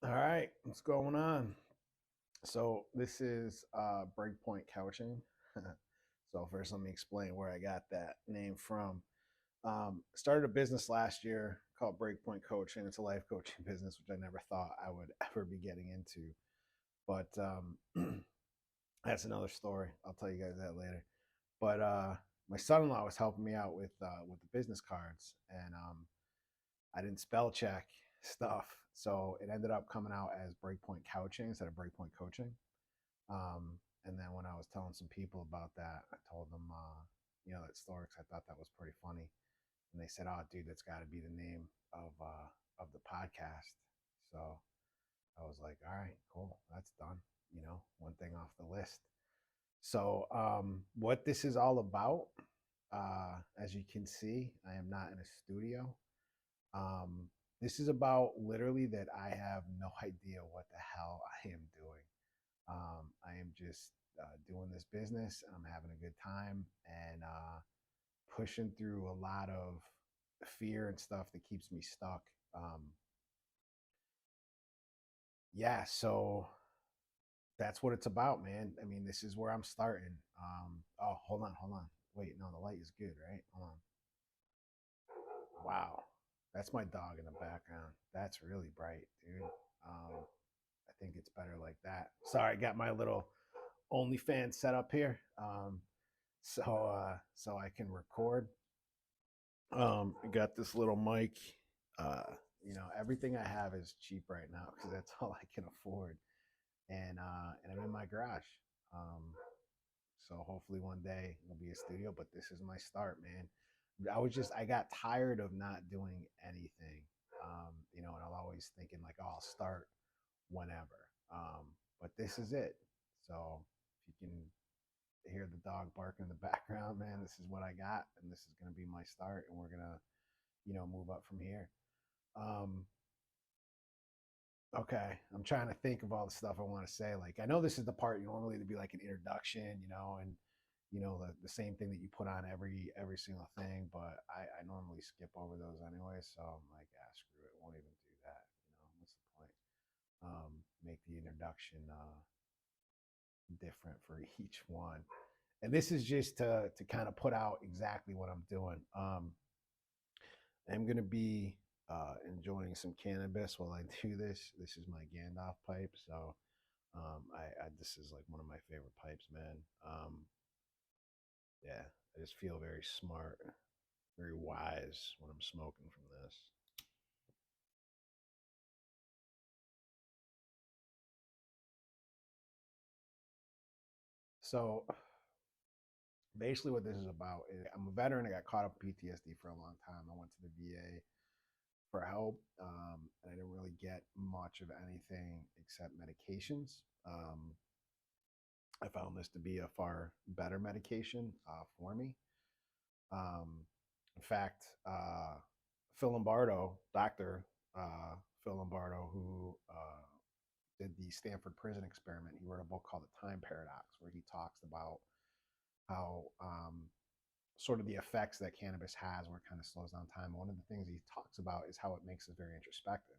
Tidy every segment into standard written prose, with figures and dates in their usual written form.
All right, what's going on? So this is BreakPoint Couching. So first, let me explain where I got that name from. Started a business last year called BreakPoint Coaching. It's a life coaching business, which I never thought I would ever be getting into. But that's another story. I'll tell you guys that later. But my son-in-law was helping me out with the business cards, and I didn't spell check stuff, so it ended up coming out as Breakpoint Couching instead of Breakpoint Coaching. And then when I was telling some people about that, I told them, that story because I thought that was pretty funny, and they said, "Oh, dude, that's got to be the name of the podcast." So I was like, "All right, cool, that's done." One thing off the list. So, what this is all about, as you can see, I am not in a studio. Um, this is about literally that I have no idea what the hell I am doing. I am just doing this business and I'm having a good time and pushing through a lot of fear and stuff that keeps me stuck. Yeah, so that's what it's about, man. I mean, this is where I'm starting. Oh, hold on. Wait, no, the light is good, right? Hold on. Wow, that's my dog in the background. That's really bright, dude. I think it's better like that. Sorry, I got my little OnlyFans set up here, so I can record. I got this little mic. Uh, everything I have is cheap right now because that's all I can afford, and I'm in my garage. Um, so hopefully one day it'll be a studio, but this is my start, man. I got tired of not doing anything, and I'm always thinking like, oh, I'll start whenever. But this is it. So if you can hear the dog barking in the background, man, this is what I got, and this is going to be my start, and we're gonna, move up from here. Um, okay, I'm trying to think of all the stuff I want to say. Like, I know this is the part normally to be like an introduction, and the same thing that you put on every single thing, but I normally skip over those anyway. So I'm like, ah, screw it, won't even do that. What's the point? Make the introduction different for each one. And this is just to kind of put out exactly what I'm doing. I'm gonna be enjoying some cannabis while I do this. This is my Gandalf pipe, so I this is like one of my favorite pipes, man. Yeah, I just feel very smart, very wise when I'm smoking from this. So basically, what this is about is I'm a veteran. I got caught up in PTSD for a long time. I went to the VA for help, and I didn't really get much of anything except medications. I found this to be a far better medication for me. Um, in fact, Phil Lombardo, Doctor Phil Lombardo, who did the Stanford prison experiment, he wrote a book called The Time Paradox, where he talks about how sort of the effects that cannabis has, where it kind of slows down time. One of the things he talks about is how it makes us very introspective.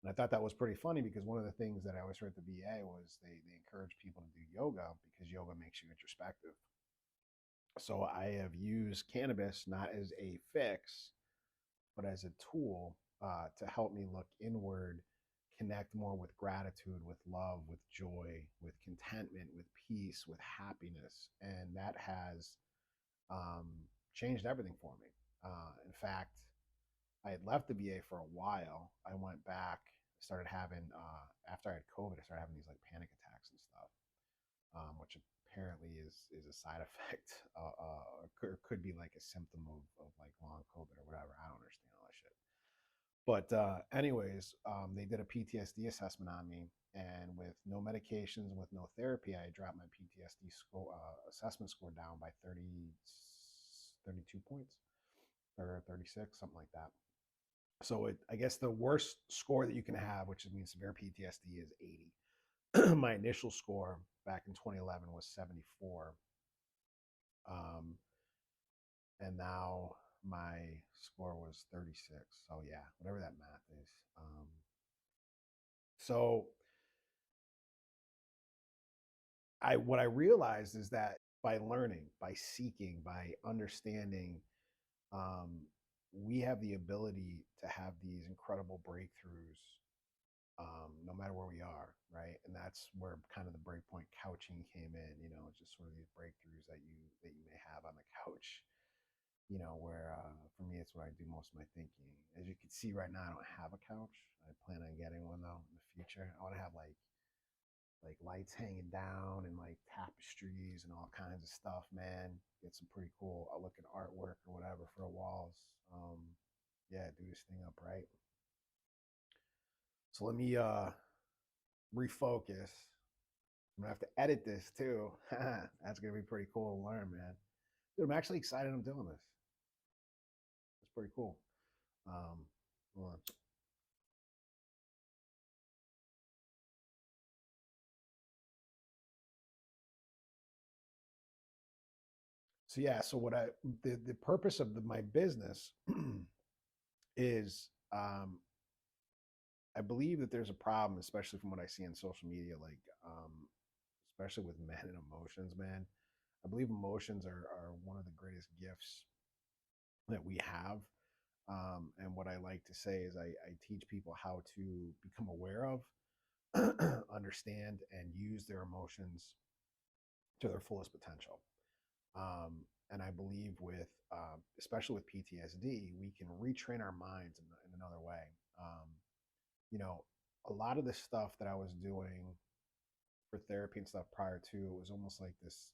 And I thought that was pretty funny because one of the things that I always heard at the VA was they encourage people to do yoga because yoga makes you introspective. So I have used cannabis not as a fix, but as a tool to help me look inward, connect more with gratitude, with love, with joy, with contentment, with peace, with happiness. And that has um, changed everything for me. In fact, I had left the VA for a while. I went back, started having, after I had COVID, I started having these like panic attacks and stuff, which apparently is a side effect or could be like a symptom of like long COVID or whatever. I don't understand all that shit. But anyways, they did a PTSD assessment on me, and with no medications, with no therapy, I dropped my PTSD score assessment score down by 32 points or 36, something like that. So I guess the worst score that you can have, which means severe PTSD, is 80. My initial score back in 2011 was 74. Um, and now my score was 36. So yeah, whatever that math is. So what I realized is that by learning, by seeking, by understanding, um, we have the ability to have these incredible breakthroughs, no matter where we are, right? And that's where kind of the breakpoint couching came in. Just sort of these breakthroughs that you may have on the couch. Where for me, it's where I do most of my thinking. As you can see right now, I don't have a couch. I plan on getting one though in the future. I want to have like lights hanging down and like tapestries and all kinds of stuff, man. Get some pretty cool looking artwork or whatever for the walls. Um, yeah, do this thing up right. So let me refocus. I'm gonna have to edit this too. That's gonna be pretty cool to learn, man. Dude, I'm actually excited I'm doing this. It's pretty cool. Um, hold on. So yeah, so what the purpose of my business is, I believe that there's a problem, especially from what I see on social media, like especially with men and emotions, man. I believe emotions are one of the greatest gifts that we have. And what I like to say is I teach people how to become aware of, understand, and use their emotions to their fullest potential. And I believe with, especially with PTSD, we can retrain our minds in another way. Um, you know, a lot of the stuff that I was doing for therapy and stuff prior to, it was almost like this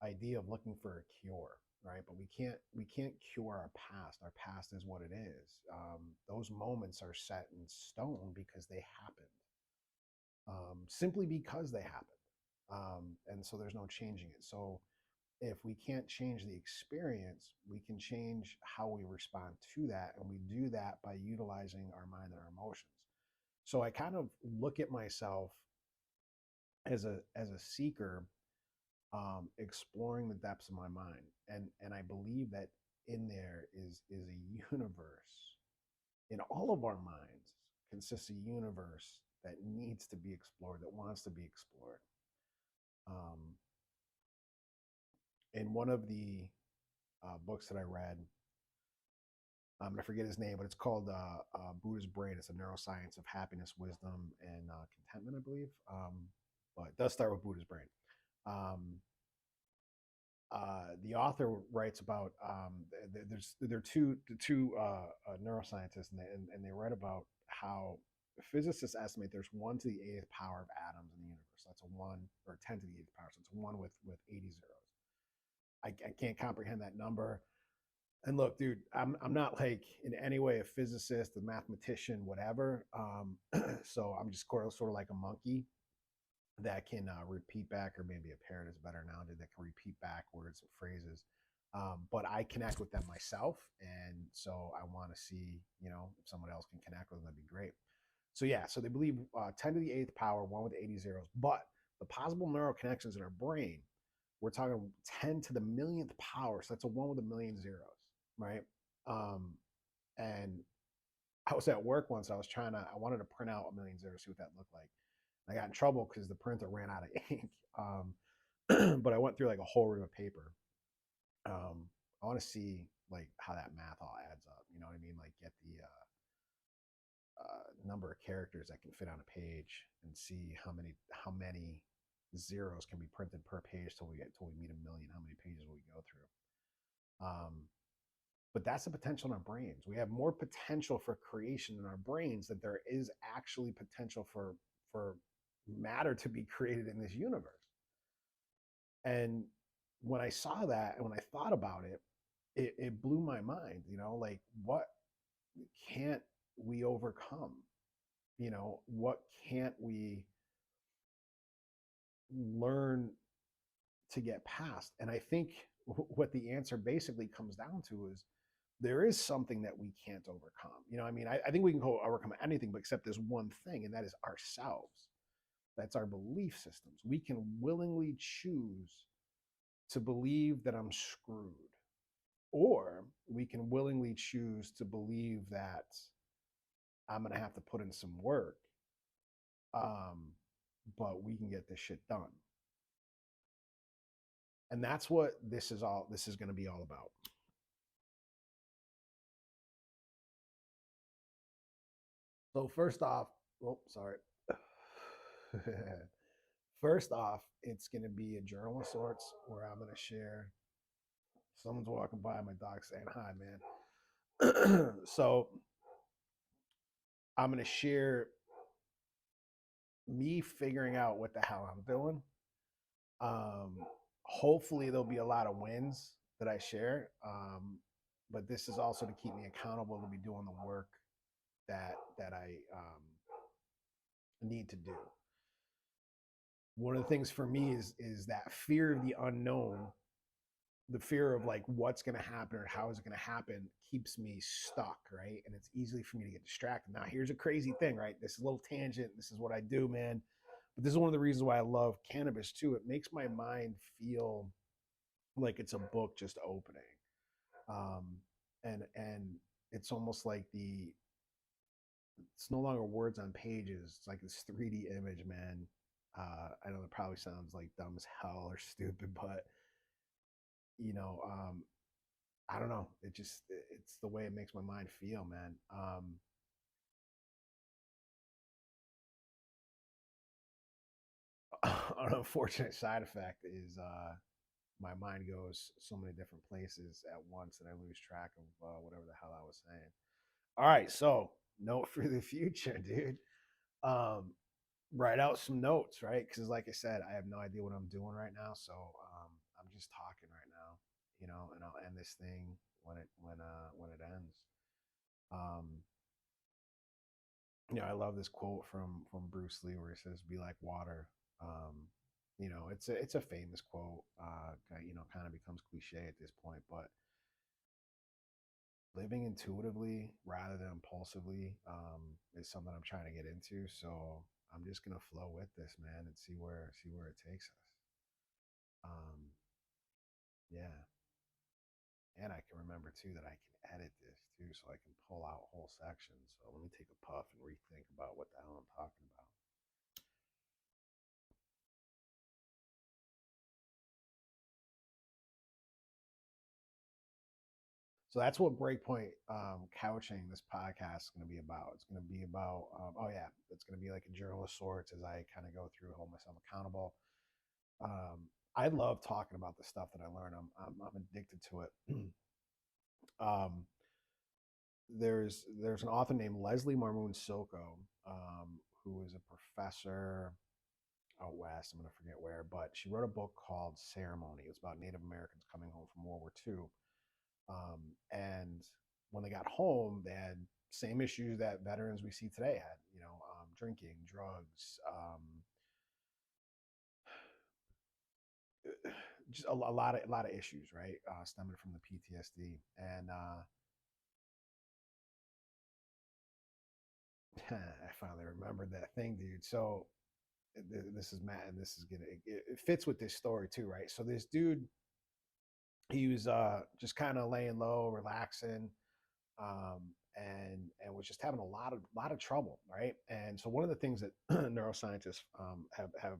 idea of looking for a cure, right? But we can't cure our past. Our past is what it is. Those moments are set in stone because they happened, simply because they happened, and so there's no changing it. So if we can't change the experience, we can change how we respond to that, and we do that by utilizing our mind and our emotions. So I kind of look at myself as a seeker, exploring the depths of my mind, and I believe that in there is a universe. In all of our minds consists a universe that needs to be explored, that wants to be explored. Um, in one of the books that I read, I'm gonna forget his name, but it's called Buddha's Brain. It's a neuroscience of happiness, wisdom, and contentment, I believe. But it does start with Buddha's Brain. Um, the author writes about, there are two neuroscientists, and they write about how physicists estimate there's 1 to the 8th power of atoms in the universe. That's a one, or 10 to the 8th power. So it's a one with 80 zeros. I can't comprehend that number. And look, dude, I'm not like in any way a physicist, a mathematician, whatever. So I'm just sort of like a monkey that can repeat back, or maybe a parrot is better now, that can repeat back words and phrases. But I connect with them myself, and so I want to see, if someone else can connect with them, that'd be great. So yeah, so they believe 10 to the 8th power, one with 80 zeros, but the possible neural connections in our brain, we're talking 10 to the millionth power. So that's a one with a million zeros, right? Um, and I was at work once. I wanted to print out a million zeros, see what that looked like. I got in trouble because the printer ran out of ink. But I went through like a whole room of paper. I want to see like how that math all adds up. You know what I mean? Like get the number of characters that can fit on a page, and see how many zeros can be printed per page till we meet a million. How many pages will we go through? But that's the potential in our brains. We have more potential for creation in our brains than there is actually potential for matter to be created in this universe. And when I saw that, and when I thought about it, it blew my mind. Like, what can't we overcome? What can't we learn to get past? And I think what the answer basically comes down to is there is something that we can't overcome. I think we can overcome anything, but except there's one thing, and that is ourselves. That's our belief systems. We can willingly choose to believe that I'm screwed, or we can willingly choose to believe that I'm going to have to put in some work um, but we can get this shit done. And that's what this is going to be all about. So first off, oh, sorry. First off, it's going to be a journal of sorts where I'm going to share. Someone's walking by, my dog saying hi, man. So I'm going to share me figuring out what the hell I'm doing. Um, Hopefully, there'll be a lot of wins that I share. But this is also to keep me accountable to be doing the work that I need to do. One of the things for me is that fear of the unknown, the fear of like what's going to happen or how is it going to happen keeps me stuck, right? And it's easy for me to get distracted. Now, here's a crazy thing, right? This is a little tangent. This is what I do, man. But this is one of the reasons why I love cannabis too. It makes my mind feel like it's a book just opening. Um, and it's almost like it's no longer words on pages. It's like this 3D image, man. I know that probably sounds like dumb as hell or stupid, but you know, I don't know. It's the way it makes my mind feel, man. An unfortunate side effect is my mind goes so many different places at once and I lose track of whatever the hell I was saying. All right, so note for the future, dude. Um, Write out some notes, right? Because like I said, I have no idea what I'm doing right now, so I'm just talking right now, and I'll end this thing when it ends. Um, I love this quote from Bruce Lee where he says, "Be like water." It's a famous quote. Kind of becomes cliche at this point, but living intuitively rather than impulsively is something I'm trying to get into. So I'm just gonna flow with this, man, and see where it takes us. Um, yeah, and I can remember too that I can edit this too, so I can pull out whole sections. So let me take a puff and rethink about what the hell I'm talking about. So that's what Breakpoint Couching, this podcast, is going to be about. It's going to be about, oh yeah, it's going to be like a journal of sorts as I kind of go through, hold myself accountable. I love talking about the stuff that I learn. I'm addicted to it. um, there's an author named Leslie Marmoon Soko, who is a professor out west. I'm going to forget where, but she wrote a book called Ceremony. It was about Native Americans coming home from World War II. And when they got home, they had same issues that veterans we see today had, drinking, drugs, just a lot of issues, right? Stemming from the PTSD. And I finally remembered that thing, dude. So this is Matt, and this is gonna it fits with this story too, right? So this dude, he was just kind of laying low, relaxing, and was just having a lot of trouble, right? And so one of the things that neuroscientists have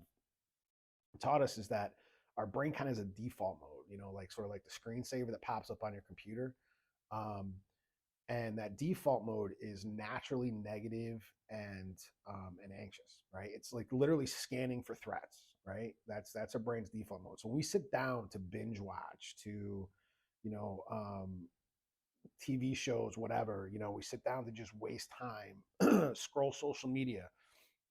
taught us is that our brain kind of has a default mode, like sort of like the screensaver that pops up on your computer. Um, and that default mode is naturally negative and anxious, right? It's like literally scanning for threats, right? That's our brain's default mode. So when we sit down to binge watch, to you know TV shows, whatever, we sit down to just waste time, scroll social media.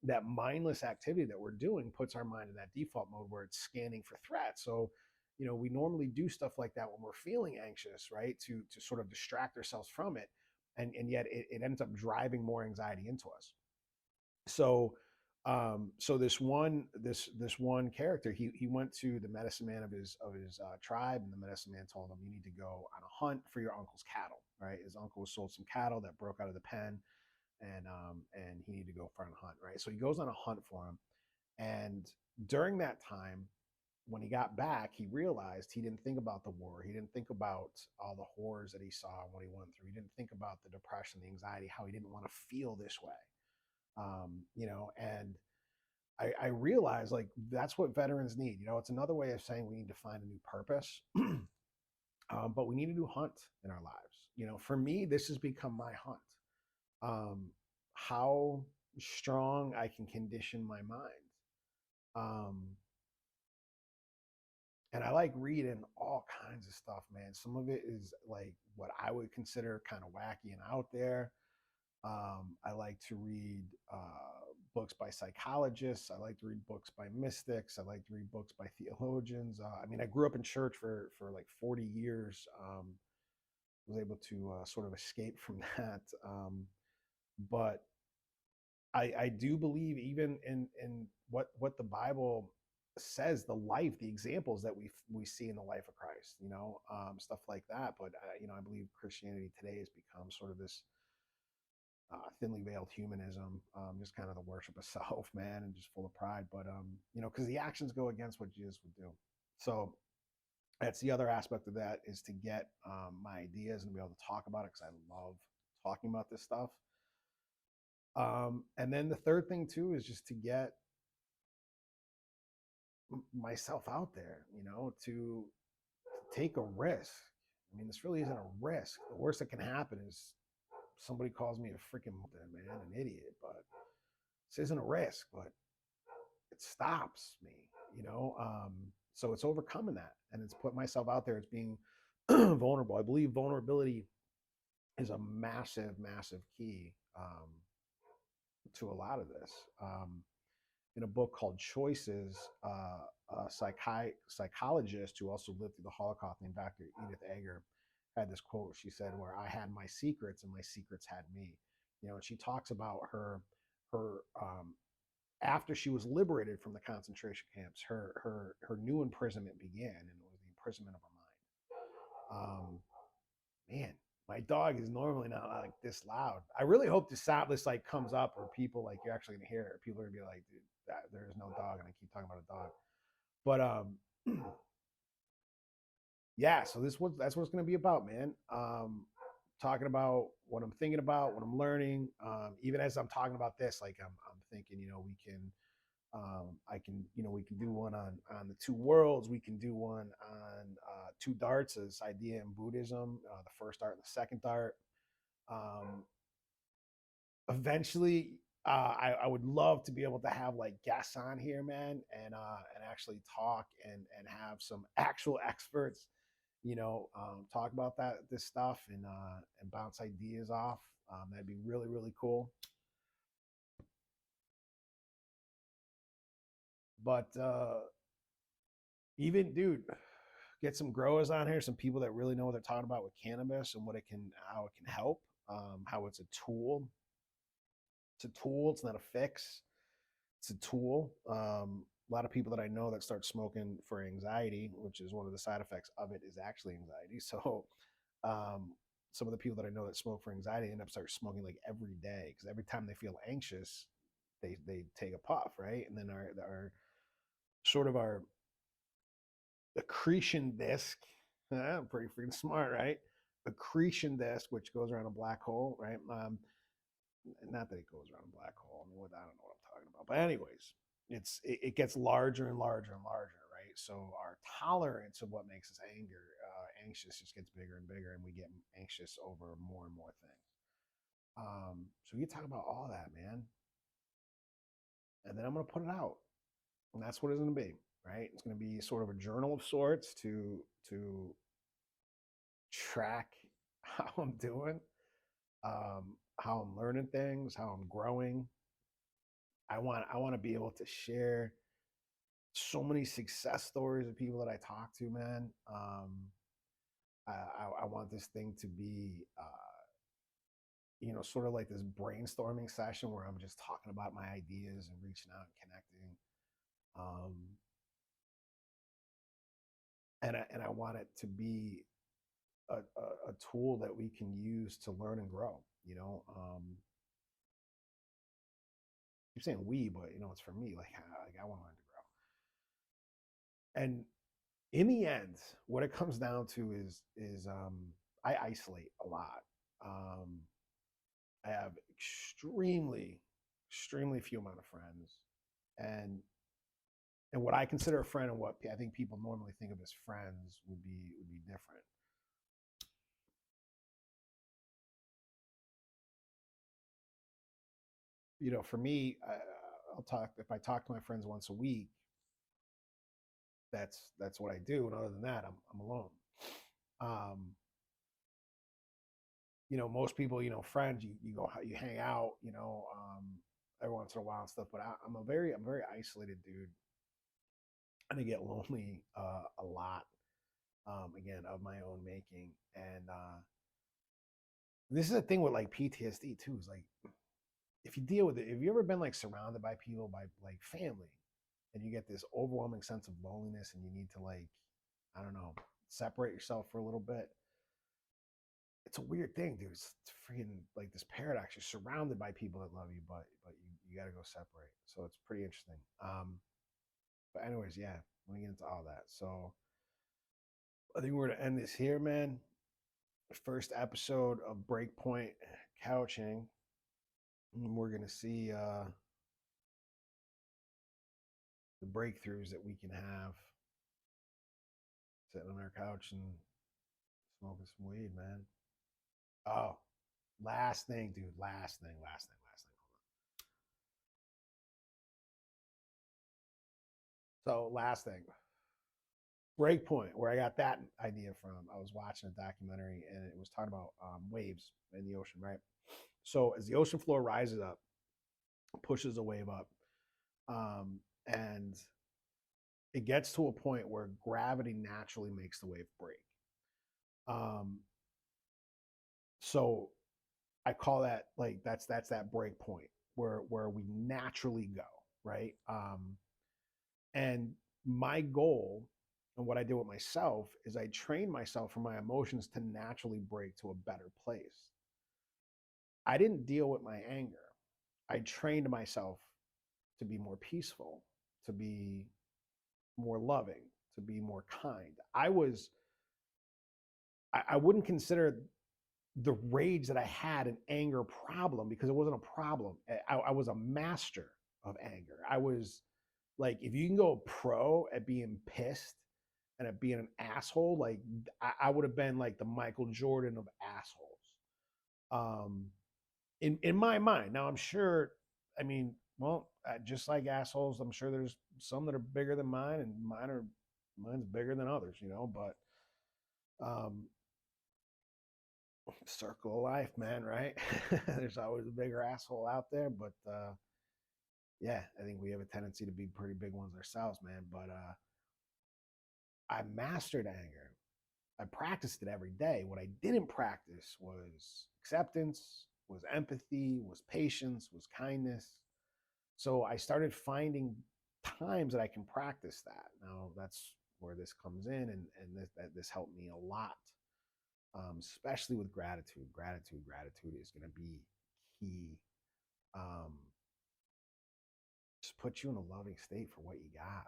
That mindless activity that we're doing puts our mind in that default mode where it's scanning for threats. So, we normally do stuff like that when we're feeling anxious, right? To sort of distract ourselves from it. And yet it ends up driving more anxiety into us. So so this one character, he went to the medicine man of his tribe, and the medicine man told him, you need to go on a hunt for your uncle's cattle, right? His uncle sold some cattle that broke out of the pen, and he needed to go for a hunt, right? So he goes on a hunt for him, and during that time, when he got back, he realized he didn't think about the war. He didn't think about all the horrors that he saw and what he went through. He didn't think about the depression, the anxiety, how he didn't want to feel this way. And I realize like that's what veterans need. It's another way of saying we need to find a new purpose. But we need a new hunt in our lives. For me, this has become my hunt. Um, how strong I can condition my mind. Um, and I like reading all kinds of stuff, man. Some of it is like what I would consider kind of wacky and out there. I like to read books by psychologists. I like to read books by mystics. I like to read books by theologians. I grew up in church for like 40 years. Was able to sort of escape from that. But I do believe even in what the Bible says, the life, the examples that we see in the life of Christ, stuff like that. But I believe Christianity today has become sort of this thinly veiled humanism, just kind of the worship of self, man, and just full of pride. But because the actions go against what Jesus would do. So that's the other aspect of that, is to get my ideas and be able to talk about it, because I love talking about this stuff. And then the third thing too is just to get myself out there, to take a risk. This really isn't a risk. The worst that can happen is somebody calls me a freaking man, an idiot. But this isn't a risk, but it stops me, so it's overcoming that, and it's put myself out there. It's being vulnerable. I believe vulnerability is a massive, massive key to a lot of this. In a book called Choices, a psychologist who also lived through the Holocaust named Dr. Edith Eger had this quote. She said, "Where I had my secrets and my secrets had me." And she talks about her after she was liberated from the concentration camps, her new imprisonment began, and it was the imprisonment of her mind. Man, my dog is normally not like this loud. I really hope this like comes up, or people like you're actually gonna hear it, or people are gonna be like, dude, there is no dog, and I keep talking about a dog. But yeah, so that's what it's gonna be about, man. Talking about what I'm thinking about, what I'm learning. Even as I'm talking about this, like I'm thinking, we can we can do one on the two worlds. We can do one on two darts, this idea in Buddhism, the first dart and the second dart. Um, Eventually, I would love to be able to have like guests on here, man, and actually talk and have some actual experts, talk about this stuff, and bounce ideas off. That'd be really, really cool. But even, dude, get some growers on here, some people that really know what they're talking about with cannabis and how it can help, how it's a tool. It's a tool. It's not a fix. It's a tool. A lot of people that I know that start smoking for anxiety, which is one of the side effects of it, is actually anxiety. So some of the people that I know that smoke for anxiety end up start smoking like every day, because every time they feel anxious, they take a puff, right? And then our sort of our accretion disk, pretty freaking smart, right? Accretion disk, which goes around a black hole, right? Not that it goes around a black hole. I don't know what I'm talking about. But anyways, it gets larger and larger and larger, right? So our tolerance of what makes us anxious just gets bigger and bigger, and we get anxious over more and more things. So you talk about all that, man, and then I'm gonna put it out, and that's what it's gonna be, right? It's gonna be sort of a journal of sorts to track how I'm doing, how I'm learning things, how I'm growing. I want to be able to share so many success stories of people that I talk to, man. I want this thing to be, sort of like this brainstorming session where I'm just talking about my ideas and reaching out and connecting. Um, and I want it to be a tool that we can use to learn and grow. I keep saying we, but it's for me. Like I want to learn to grow. And in the end, what it comes down to is I isolate a lot. Um, I have extremely, extremely few amount of friends. and what I consider a friend and what I think people normally think of as friends would be different. For me, I'll talk if I talk to my friends once a week. That's what I do, and other than that, I'm alone. Um, most people, friends, you go, you hang out, every once in a while and stuff. But I'm a very isolated dude, and I get lonely a lot. Again, of my own making, and this is a thing with like PTSD too. Is like if you deal with it, have you ever been like surrounded by people, by like family, and you get this overwhelming sense of loneliness, and you need to like, I don't know, separate yourself for a little bit? It's a weird thing, dude. It's freaking like this paradox. You're surrounded by people that love you, but you got to go separate. So it's pretty interesting. But anyways, yeah, let me get into all that. So I think we're gonna end this here, man. First episode of BreakPoint Couching. And we're gonna see the breakthroughs that we can have sitting on our couch and smoking some weed, man. Oh, last thing, dude. Last thing. So last thing, Breakpoint, where I got that idea from. I was watching a documentary and it was talking about waves in the ocean, right? So as the ocean floor rises up, pushes a wave up, and it gets to a point where gravity naturally makes the wave break. Um, so I call that like that's that break point where we naturally go, right? And my goal and what I did with myself is I trained myself for my emotions to naturally break to a better place. I didn't deal with my anger. I trained myself to be more peaceful, to be more loving, to be more kind. I wouldn't consider the rage that I had an anger problem because it wasn't a problem. I was a master of anger. I was like, if you can go pro at being pissed and at being an asshole, like I would have been like the Michael Jordan of assholes. Um, in my mind. Now I'm sure. I mean, well, just like assholes, I'm sure there's some that are bigger than mine, and mine's bigger than others. But um, circle of life, man. Right? There's always a bigger asshole out there, but yeah, I think we have a tendency to be pretty big ones ourselves, man. But I mastered anger. I practiced it every day. What I didn't practice was acceptance, was empathy, was patience, was kindness. So I started finding times that I can practice that. Now that's where this comes in, and this helped me a lot, especially with gratitude. Gratitude is going to be key. Um, just put you in a loving state for what you got.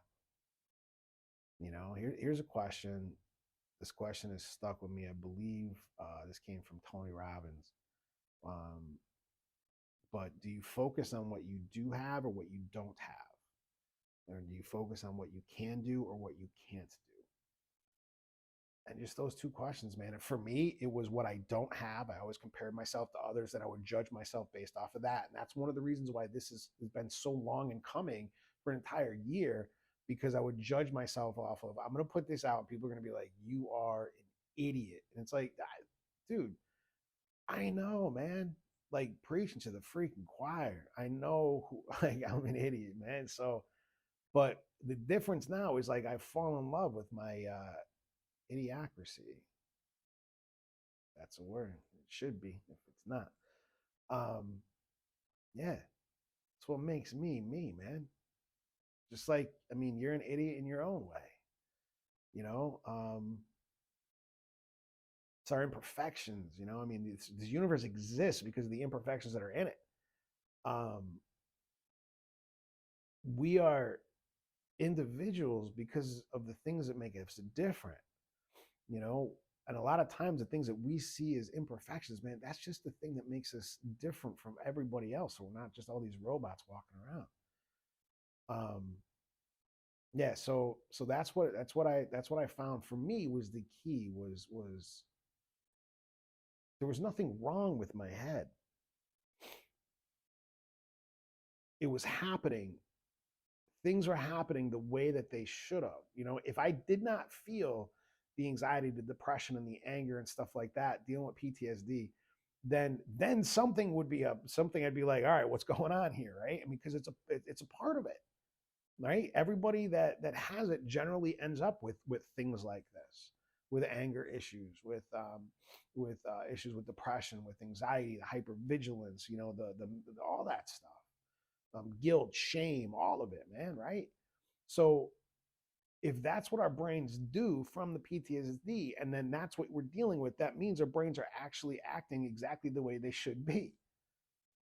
Here's a question. This question is stuck with me. I believe this came from Tony Robbins. Um, but do you focus on what you do have or what you don't have? Or do you focus on what you can do or what you can't do? And just those two questions, man. And for me, it was what I don't have. I always compared myself to others, and I would judge myself based off of that. And that's one of the reasons why has been so long in coming for an entire year, because I would judge myself off of, I'm going to put this out. People are going to be like, you are an idiot. And it's like, dude, I know, man. Like preaching to the freaking choir. I know like I'm an idiot, man. So, but the difference now is like I've fallen in love with my idiocracy. That's a word. It should be if it's not. Um, yeah, it's what makes me, man. Just like, I mean, you're an idiot in your own way. You know, it's our imperfections. I mean, this universe exists because of the imperfections that are in it. Um, we are individuals because of the things that make us different. You know, and a lot of times the things that we see as imperfections, man, that's just the thing that makes us different from everybody else. So we're not just all these robots walking around. Yeah, so that's what I found for me was the key was there was nothing wrong with my head. It was happening. Things were happening the way that they should have. If I did not feel the anxiety, the depression, and the anger and stuff like that, dealing with PTSD, then something would be up. Something I'd be like, all right, what's going on here, right? I mean, because it's a part of it, right? Everybody that has it generally ends up with things like this, with anger issues, with issues with depression, with anxiety, the hypervigilance, the all that stuff, guilt, shame, all of it, man, right? So if that's what our brains do from the PTSD, and then that's what we're dealing with, that means our brains are actually acting exactly the way they should be,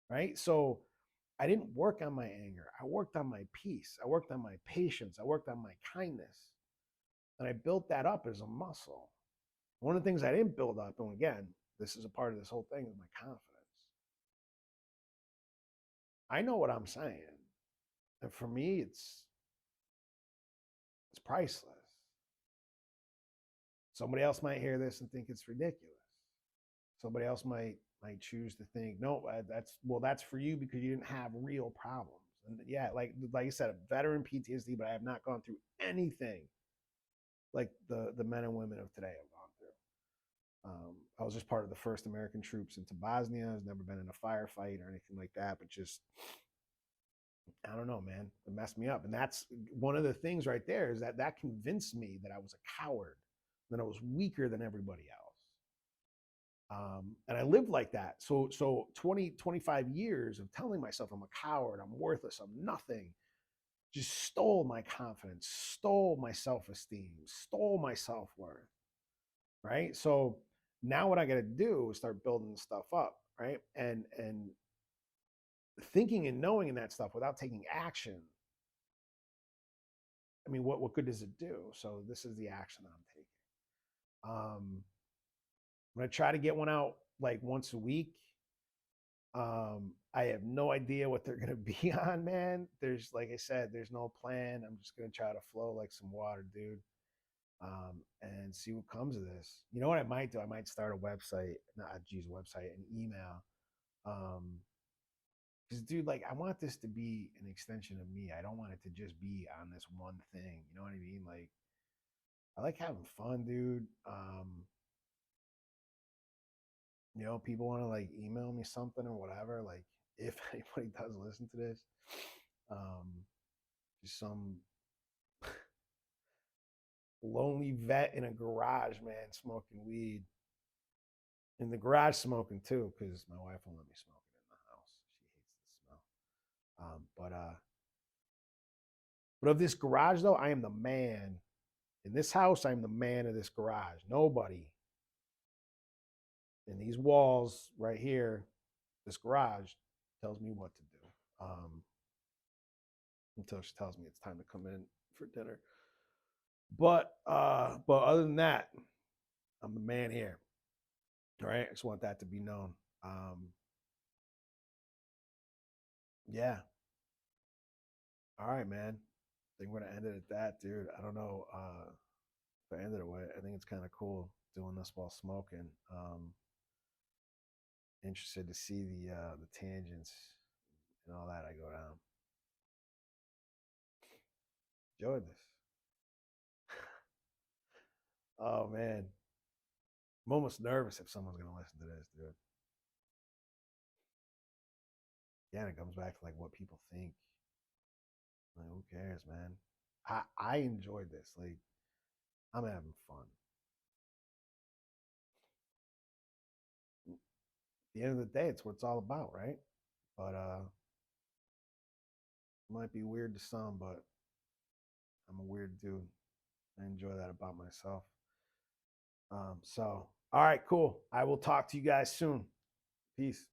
right? So I didn't work on my anger. I worked on my peace. I worked on my patience. I worked on my kindness. And I built that up as a muscle. One of the things I didn't build up, and again, this is a part of this whole thing, is my confidence. I know what I'm saying. And for me, it's priceless. Somebody else might hear this and think it's ridiculous. Somebody else might choose to think, no, that's for you because you didn't have real problems. And yeah, like I said, a veteran PTSD, but I have not gone through anything like the men and women of today have gone through. I was just part of the first American troops into Bosnia. I've never been in a firefight or anything like that, but just I don't know, man. It messed me up, and that's one of the things right there is that convinced me that I was a coward, that I was weaker than everybody else. And I lived like that. So 20, 25 years of telling myself I'm a coward, I'm worthless, I'm nothing, just stole my confidence, stole my self-esteem, stole my self-worth. Right. So now what I got to do is start building stuff up. Right. And thinking and knowing in that stuff without taking action. I mean, what good does it do? So this is the action that I'm taking. I'm gonna try to get one out like once a week. I have no idea what they're gonna be on, man. There's, like I said, there's no plan. I'm just gonna try to flow like some water, dude. And see what comes of this. You know what I might do? I might start a website, not a website, an email. Because, dude, like, I want this to be an extension of me. I don't want it to just be on this one thing. You know what I mean? Like, I like having fun, dude. People want to like email me something or whatever. Like, if anybody does listen to this, um, just some lonely vet in a garage, man, smoking weed. In the garage smoking too, because my wife won't let me smoke it in the house. She hates the smell. But of this garage though, I am the man. In this house, I'm the man of this garage. Nobody in these walls right here, this garage, tells me what to do. Until she tells me it's time to come in for dinner. But other than that, I'm the man here. All right. I just want that to be known. Yeah. All right, man. I think we're gonna end it at that, dude. I don't know if I ended it way. I think it's kind of cool doing this while smoking. Interested to see the tangents and all that I go down. Enjoyed this. Oh man, I'm almost nervous if someone's gonna listen to this, dude. Yeah, it comes back to like what people think. Like, who cares, man? I enjoyed this. Like, I'm having fun. At the end of the day, it's what it's all about, right? But it might be weird to some, but I'm a weird dude. I enjoy that about myself. So, all right, cool. I will talk to you guys soon. Peace.